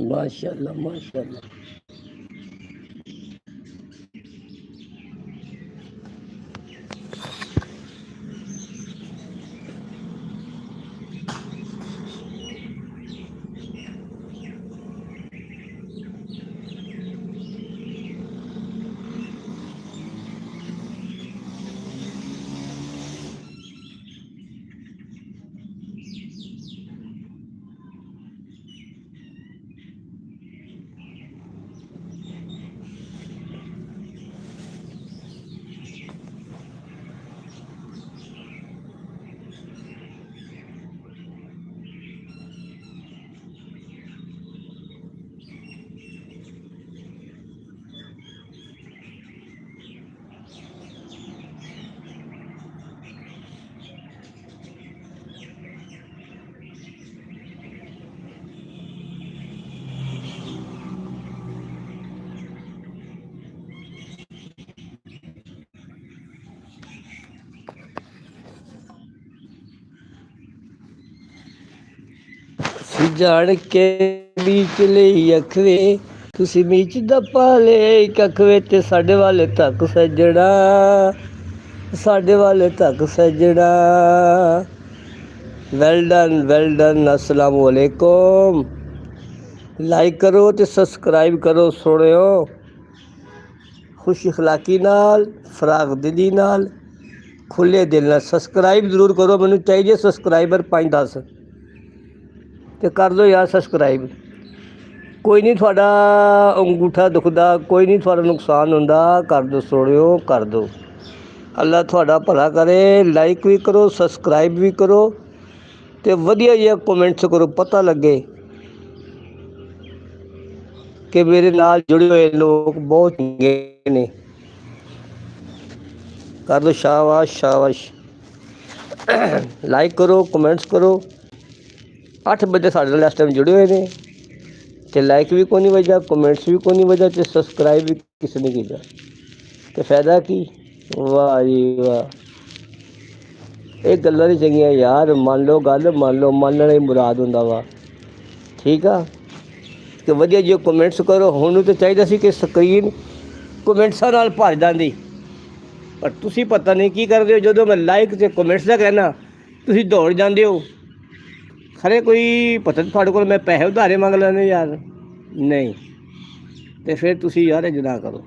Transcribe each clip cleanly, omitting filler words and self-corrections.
माशाल्लाह माशाल्लाह। जान के बीच ਲਈ ਅਖਵੇ ਤੁਸੀਂ ਮੀਚ ਦਾ ਪਾਲੇ ਕਖਵੇ ਤੇ ਸਾਡੇ ਵਾਲੇ ਤੱਕ ਸੱਜਣਾ ਸਾਡੇ ਵਾਲੇ ਤੱਕ ਸੱਜਣਾ ਵੈਲ ਡਨ अस्सलाम वालेकुम ਲਾਈਕ ਕਰੋ ਤੇ ਸਬਸਕ੍ਰਾਈਬ ਕਰੋ ਸੁਣਿਓ ਖੁਸ਼ ਅਖਲਾਕੀ ਨਾਲ ਫਰਾਗ ਦਿਲੀ ਨਾਲ ਖੁੱਲੇ ਦਿਲ ਨਾਲ ਸਬਸਕ੍ਰਾਈਬ ਜ਼ਰੂਰ ਕਰੋ ਮੈਨੂੰ ਚਾਹੀਦੇ ਸਬਸਕ੍ਰਾਈਬਰ 5-10 ਤੇ ਕਰ ਲਓ ਯਾਰ ਸਬਸਕ੍ਰਾਈਬ ਕੋਈ ਨਹੀਂ ਤੁਹਾਡਾ ਅੰਗੂਠਾ ਦੁਖਦਾ ਕੋਈ ਨਹੀਂ ਤੁਹਾਡਾ ਨੁਕਸਾਨ ਹੁੰਦਾ ਕਰ ਦਿਓ ਸੋਹਣਿਓ ਕਰ ਦਿਓ ਅੱਲਾ ਤੁਹਾਡਾ ਭਲਾ ਕਰੇ ਲਾਈਕ ਵੀ ਕਰੋ ਸਬਸਕ੍ਰਾਈਬ ਵੀ ਕਰੋ ਤੇ ਵਧੀਆ ਜਿਹਾ ਕਮੈਂਟਸ ਕਰੋ ਪਤਾ ਲੱਗੇ ਕਿ ਮੇਰੇ ਨਾਲ ਜੁੜੇ ਹੋਏ ਲੋਕ ਬਹੁਤ ਚੰਗੇ ਨੇ ਕਰ ਦਿਓ ਸ਼ਾਬਾਸ਼ ਸ਼ਾਬਾਸ਼ ਲਾਈਕ ਕਰੋ ਕਮੈਂਟਸ ਕਰੋ 8 ਵਜੇ ਸਾਡੇ ਨਾਲ ਇਸ ਟਾਈਮ ਜੁੜੇ ਹੋਏ ਨੇ ਤੇ ਲਾਈਕ ਵੀ ਕੋਈ ਨਹੀਂ ਵਜਾ ਕਮੈਂਟਸ ਵੀ ਕੋਈ ਨਹੀਂ ਵਜਾ ਤੇ ਸਬਸਕ੍ਰਾਈਬ ਵੀ ਕਿਸੇ ਨੇ ਕੀਤਾ ਤੇ ਫਾਇਦਾ ਕੀ ਵਾਹ ਜੀ ਵਾਹ ਇਹ ਗੱਲਾਂ ਨਹੀਂ ਚੰਗੀਆਂ ਯਾਰ ਮੰਨ ਲਓ ਗੱਲ ਮੰਨ ਲਓ ਮੰਨਣਾ ਹੀ ਮੁਰਾਦ ਹੁੰਦਾ ਵਾ ਠੀਕ ਆ ਤੇ ਵਧੀਆ ਜਿਹੇ ਕਮੈਂਟਸ ਕਰੋ ਹੁਣ ਨੂੰ ਤਾਂ ਚਾਹੀਦਾ ਸੀ ਕਿ ਸਕਰੀਨ ਕਮੈਂਟਸਾਂ ਨਾਲ ਭਰ ਜਾਂਦੀ ਪਰ ਤੁਸੀਂ ਪਤਾ ਨਹੀਂ ਕੀ ਕਰਦੇ ਹੋ ਜਦੋਂ ਮੈਂ ਲਾਈਕ ਤੇ ਕਮੈਂਟਸ ਦਾ ਕਹਿਣਾ ਤੁਸੀਂ ਦੌੜ ਜਾਂਦੇ ਹੋ ਖਰੇ ਕੋਈ ਪਤਾ ਨਹੀਂ ਤੁਹਾਡੇ ਕੋਲ ਮੈਂ ਪੈਸੇ ਉਧਾਰੇ ਮੰਗ ਲੈਂਦੇ ਯਾਰ ਨਹੀਂ ਤੇ ਫਿਰ ਤੁਸੀਂ ਯਾਰ ਇੰਝ ਨਾ ਕਰੋ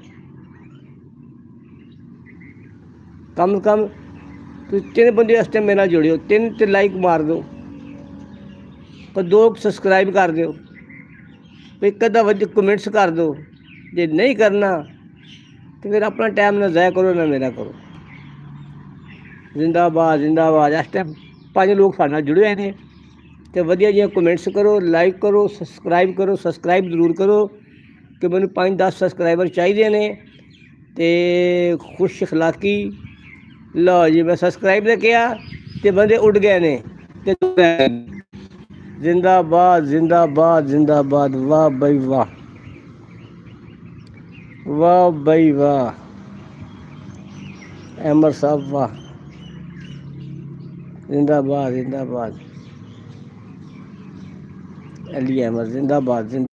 ਕਮ ਤੁਸੀਂ 3 ਬੰਦੇ ਇਸ ਟਾਈਮ ਮੇਰੇ ਨਾਲ ਜੁੜਿਓ 3 ਤੇ ਲਾਈਕ ਮਾਰ ਦਿਓ ਪਰ 2 ਸਬਸਕ੍ਰਾਈਬ ਕਰ ਦਿਓ ਇੱਕ ਅੱਧਾ ਵਧੀਆ ਕਮੈਂਟਸ ਕਰ ਦਿਓ ਜੇ ਨਹੀਂ ਕਰਨਾ ਤੇ ਫਿਰ ਆਪਣਾ ਟਾਈਮ ਨਾ ਜ਼ਾਇਆ ਕਰੋ ਨਾ ਮੇਰਾ ਕਰੋ ਜ਼ਿੰਦਾਬਾਦ ਇਸ ਟਾਈਮ 5 ਲੋਕ ਸਾਡੇ ਨਾਲ ਜੁੜੇ ਹੋਏ ਨੇ ਤੇ ਵਧੀਆ ਜਿਹੀਆਂ ਕਮੈਂਟਸ ਕਰੋ ਲਾਈਕ ਕਰੋ ਸਬਸਕ੍ਰਾਈਬ ਜ਼ਰੂਰ ਕਰੋ ਕਿ ਮੈਨੂੰ 5-10 ਸਬਸਕ੍ਰਾਈਬਰ ਚਾਹੀਦੇ ਨੇ ਤੇ ਖੁਸ਼ ਅਖਲਾਕੀ ਲਓ ਜੀ ਮੈਂ ਸਬਸਕ੍ਰਾਈਬ ਨੇ ਕਿਹਾ ਤੇ ਬੰਦੇ ਉੱਡ ਗਏ ਨੇ ਤੇ ਜ਼ਿੰਦਾਬਾਦ ਵਾਹ ਬਈ ਵਾਹ ਵਾਹ ਬਈ ਵਾਹ ਅਹਿਮਦ ਸਾਹਿਬ ਵਾਹ ਜ਼ਿੰਦਾਬਾਦ ਅਲੀ ਅਹਿਮਦ ਜ਼ਿੰਦਾਬਾਦ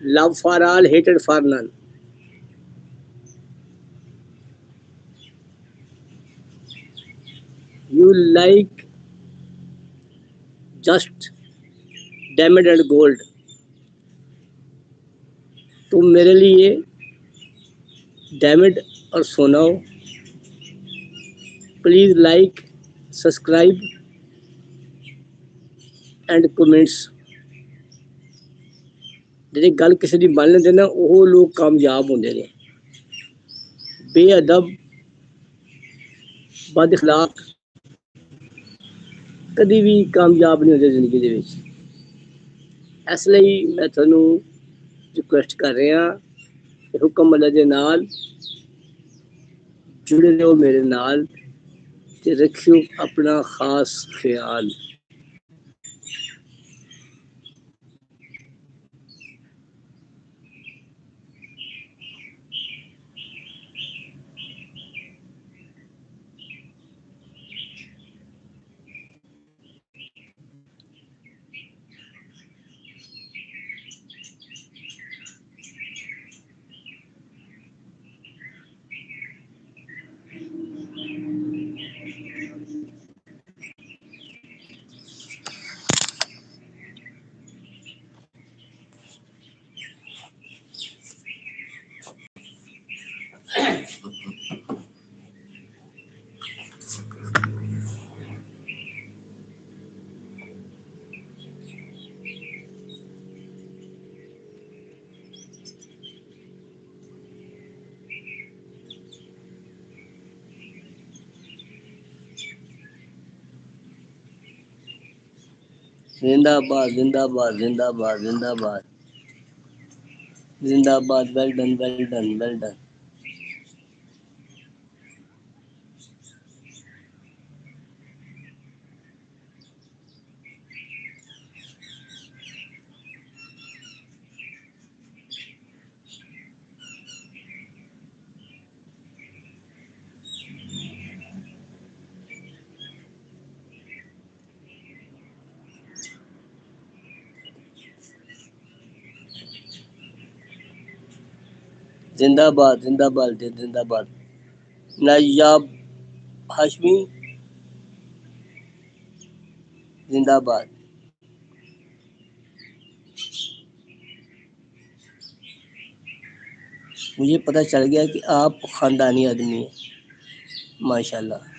love for all, hated for none. You like just diamond and gold. तुम मेरे लिए डायमंड और सोना हो. Please like, subscribe and comments. ਜਿਹੜੀ ਗੱਲ ਕਿਸੇ ਦੀ ਮੰਨ ਲੈਂਦੇ ਨਾ ਉਹ ਲੋਕ ਕਾਮਯਾਬ ਹੁੰਦੇ ਨੇ. ਬੇਅਦਬ, ਬਦ ਅਖਲਾਕ ਕਦੀ ਵੀ ਕਾਮਯਾਬ ਨਹੀਂ ਹੁੰਦੇ ਜ਼ਿੰਦਗੀ ਦੇ ਵਿੱਚ. ਇਸ ਲਈ ਮੈਂ ਤੁਹਾਨੂੰ ਰਿਕੁਐਸਟ ਕਰ ਰਿਹਾ ਕਿ ਹੁਕਮ ਅੱਲਾ ਦੇ ਨਾਲ जुड़े रहो मेरे नाल ते रखियो अपना खास ख्याल. जिंदाबाद जिंदाबाद जिंदाबाद जिंदाबाद जिंदाबाद. Well done well done well done. जिंदाबाद जिंदाबाद जिंदाबाद. नायाब हाशमी जिंदाबाद. मुझे पता चल गया कि आप खानदानी आदमी हैं माशाल्लाह.